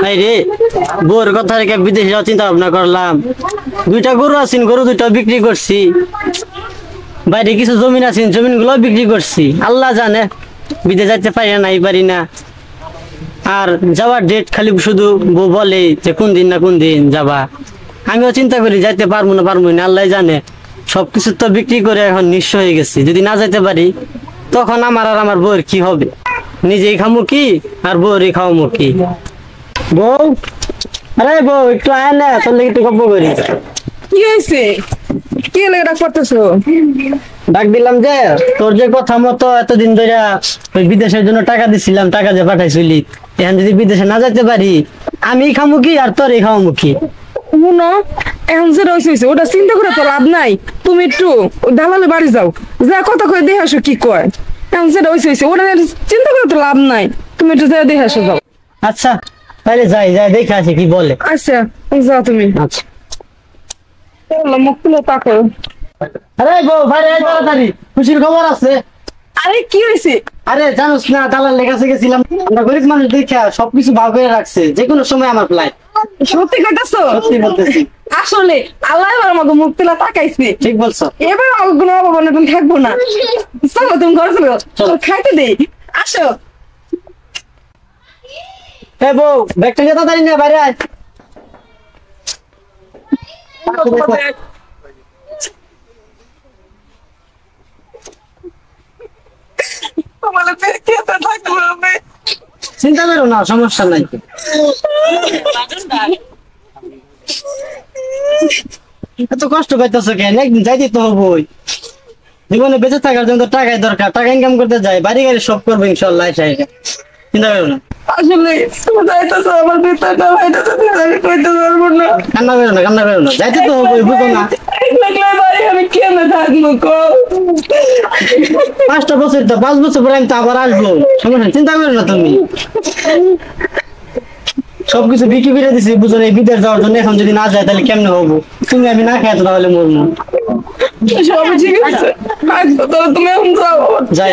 নাই রে, বউর কথা রেখে বিদেশে যাওয়ার চিন্তা ভাবনা করলাম। 2টা গরু আছেন, গরু 2টা বিক্রি করছি। বাইরে কিছু জমিন আছে, জমিন গুলো বিক্রি করছি। আল্লাহ জানে বিদেশ যাইতে পারি না, নাই পারি না। আর যাওয়ার ডেট খালি শুধু বউ বলে যে কোন দিন না কোন দিন যাবা। আমিও চিন্তা করি যাইতে পারবো না, আল্লাহ জানে। সবকিছু তো বিক্রি করে এখন নিঃস্ব হয়ে গেছি। যদি না যাইতে পারি তখন আমার আর আমার বউয়ের কি হবে? নিজেই খামু কি আর বউরই খাওয়ামু কি? বউ, আরে বউ একটু আয় না, তোর লেগে একটু গল্প করি। কি হয়েছে? কি লেগে ডাক করতেছো? ডাক দিলাম যে তোর যে কথা মতো এতদিন ধরে ওই বিদেশের জন্য টাকা দিছিলাম, টাকা যে পাঠাইছিলি, এখন যদি বিদেশে না যাইতে পারি আমি খামু কি আর তোরই খাওয়ামু কি? শুনো, এখন যেটা হয়েছে ওটা চিন্তা করে তো লাভ নাই। তুমি একটু দালালে বাড়ি যাও, যা কথা কয়ে দেখে আসো কি কয়। এখন যেটা হয়েছে ওটা চিন্তা করে তো লাভ নাই। তুমি একটু যা দেখে আসো যাও। আচ্ছা তাহলে যাই দেখে আসি কি বলে। আচ্ছা যাও তুমি। আচ্ছা মুখ তুলে তাকো। আরে বউ ভাই তাড়াতাড়ি, খুশির খবর আছে। আরে কি হয়েছে? আরে জানোস না, দালালের কাছে গেছিলাম। আমরা গরিব মানুষ দেখা সবকিছু ভাগ করে রাখছে, যে কোনো সময় আমার ফ্লাইট। সত্যি কইতাছো? সত্যি বলতেছি। আসলে আল্লাহ এবার আমাকে মুখ তুলে তাকাইছে। ঠিক বলছো। এবার আমাকে কোনো অভাব থাকবো না। চলো তুমি ঘরে চলো, খাইতে দেই। আসো। হ্যাঁ বউ, ব্যাগটা নিয়ে তাড়াতাড়ি নিয়ে বাইরে আয়। চিন্তা করো না, সমস্যা নাই। এত কষ্ট পাইতেছো কেন? একদিন যাইতে তো হবই। জীবনে বেঁচে থাকার জন্য তো টাকাই দরকার। টাকা ইনকাম করতে যাই, বাড়ি গাড়ি সব করবো ইনশাল্লাহ। চিন্তা করো না। আসলে তুমি যাইতেছো, আমার ভিতরটা হইতেছে, আমি কইতে পারবো না। কান্না করো না, যাইতে তো হবই, বুঝো না? আমি কেমনে থাকবো? 5টা বছর তো, 5 বছর পরে আমি তো আবার আসবো। সমস্যা, চিন্তা করো না তুমি। সবকিছু বিক্রি করে দিছি, বুঝো না? বিদেশ যাওয়ার জন্য। এখন যদি না যায় তাহলে কেমনে হবো? তুমি আমি না খাই তো তাহলে মরবো। তুমি এখন যাও। যাই।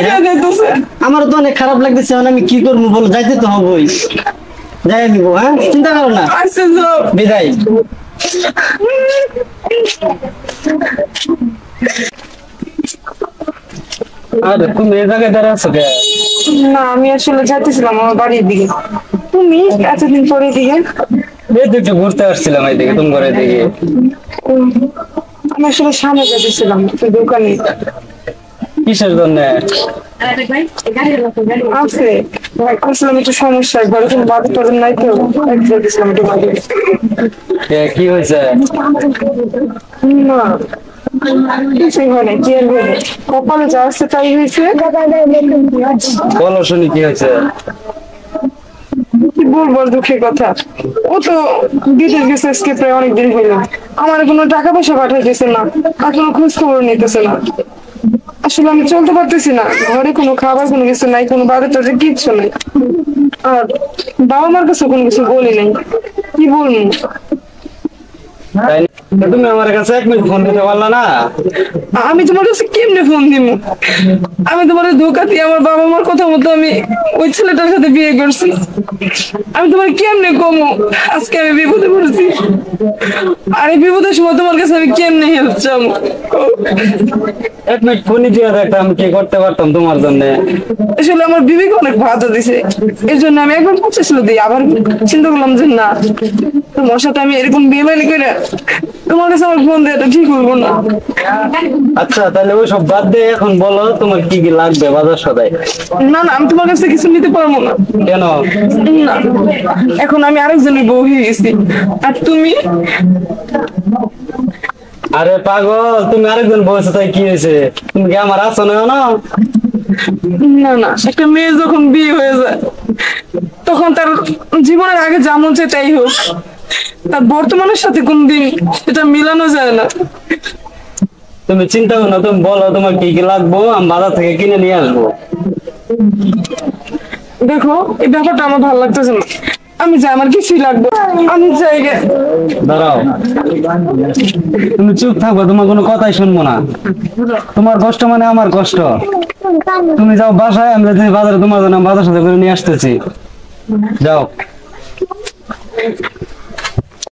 আমারও তো অনেক খারাপ লাগতেছে, আমি কি করবো বলো? যাইতে তো হবই, যাই নিব। হ্যাঁ, চিন্তা করো না। বিদায়। আরে তুমি এই জায়গায় দাঁড়া আছো কে? না, আমি আসলে যাইতেছিলাম আমার বাড়ির দিকে। তুমি এতদিন পরে দিকে? একটু ঘুরতে আসছিলাম এইদিকে, তুমি ঘরের দিকে। আমি আসলে সামনে যাইতেছিলাম দোকানে। কিসের জন্য? আছে আসলাম একটু সমস্যা, একবার কোনো বাদে টাদে নাই তো, যাইতেছিলাম একটু বাড়ি। কি হয়েছে? না কিছুই হয় না। কি আর হইবে, কপালে যা আছে তাই হয়েছে। বলো শুনি কি হয়েছে। কি বলবো দুঃখের কথা। ও তো বিদেশ গেছে আজকে প্রায় অনেকদিন হইল। আমার কোনো টাকা পয়সা পাঠাইতেছে না, আর কোনো খোঁজ খবর নিতেছে না। আসলে আমি চলতে পারতেছি না, ঘরে কোনো খাবার কোনো কিছু নাই, কোনো বাজার টাজার কিচ্ছু নাই। আর বাবা মার কাছে কোনো কিছু বলি নাই, কি বলবো। তুমি আমার কাছে 1 মিনিট ফোন দিতে পারলা না? আমি তোমার কাছে কেমনে ফোন দিব? আমি তোমার ধোকা দিয়ে আমার বাবা মার কথা মতো আমি ওই ছেলেটার সাথে বিয়ে করছি। আমি তোমার কেমনে কমো আজকে আমি বিপদে পড়েছি? আর এই বিপদের সময় তোমার কাছে আমি কেমনে হেল্প চাবো? 1 মিনিট ফোনই দিয়ে দেখতে আমি কি করতে পারতাম তোমার জন্য। আসলে আমার বিবেক অনেক বাধা দিছে, এর জন্য আমি একবার পৌঁছেছিল দিই, আবার চিন্তা করলাম যে না, তোমার সাথে আমি এরকম বেমানি করে তোমার কাছে আমার ফোন দেওয়াটা ঠিক হইব না। আচ্ছা তাহলে ওই সব বাদ দিয়ে এখন বলো তোমার কি কি লাগবে বাজার সদাই। না না, আমি তোমার কাছে কিছু নিতে পারবো না। কেন? না, এখন আমি আরেকজনের বউ হয়ে গেছি, আর তুমি? আরে পাগল, তুমি আরেকজন বলছো তাই কি হয়েছে? তুমি কি আমার আছো না? না না, একটা মেয়ে যখন বিয়ে হয়ে যায় তখন তার জীবনের আগে যেমন চাই তাই হোক, তার বর্তমানের সাথে কোনদিন এটা মিলানো যায় না। তুমি চিন্তা করো না, তুমি বলো তোমার কি কি লাগবে, আমি বাজার থেকে কিনে নিয়ে আসবো। দেখো এই ব্যাপারটা আমার ভালো লাগতেছে না, আমি যাই, আমার কিছুই লাগবে, আমি যাই। দাঁড়াও, তুমি চুপ থাকবে, তোমার কোনো কথাই শুনবো না। তোমার কষ্ট মানে আমার কষ্ট। তুমি যাও বাসায়, আমরা বাজারে তোমার জন্য বাজার সাথে করে নিয়ে আসতেছি। যাও। যাবে।